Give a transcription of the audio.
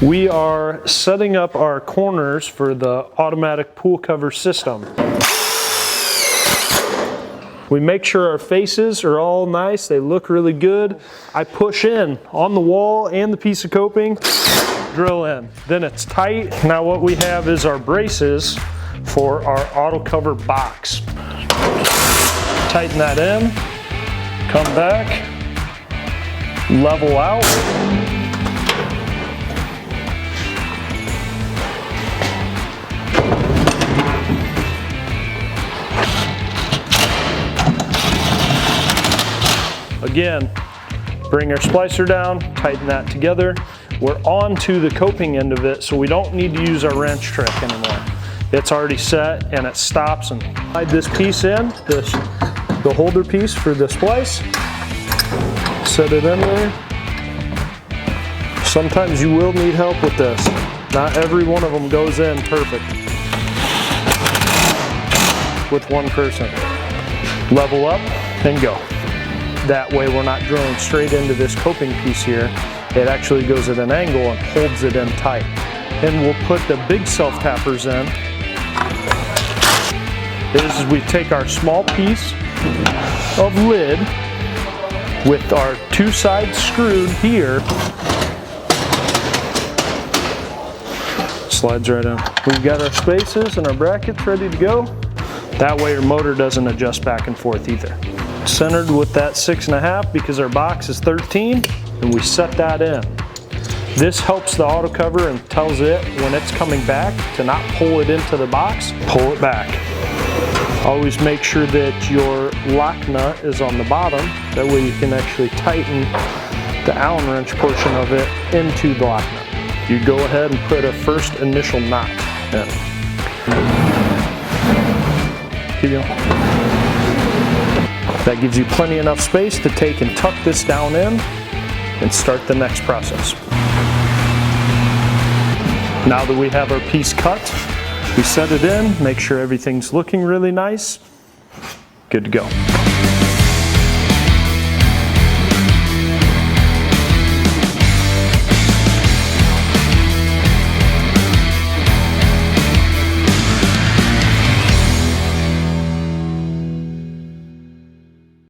We are setting up our corners for the automatic pool cover system. We make sure our faces are all nice, they look really good. I push in on the wall and the piece of coping, drill in. Then it's tight. Now what we have is our braces for our auto cover box. Tighten that in, come back, level out. Again, bring our splicer down, tighten that together. We're on to the coping end of it, so we don't need to use our wrench trick anymore. It's already set and it stops, and slide this piece in, the holder piece for the splice. Set it in there. Sometimes you will need help with this. Not every one of them goes in perfect with one person. Level up and go. That way we're not drilling straight into this coping piece here. It actually goes at an angle and holds it in tight. Then we'll put the big self-tappers in. Is we take our small piece of lid with our two sides screwed here. Slides right in. We've got our spaces and our brackets ready to go. That way your motor doesn't adjust back and forth either. Centered with that 6.5 because our box is 13, and we set that in. This helps the auto cover and tells it when it's coming back to not pull it into the box, pull it back. Always make sure that your lock nut is on the bottom, that way you can actually tighten the Allen wrench portion of it into the lock nut. You go ahead and put a first initial knot in. Keep going. That gives you plenty enough space to take and tuck this down in and start the next process. Now that we have our piece cut, we set it in, make sure everything's looking really nice. Good to go.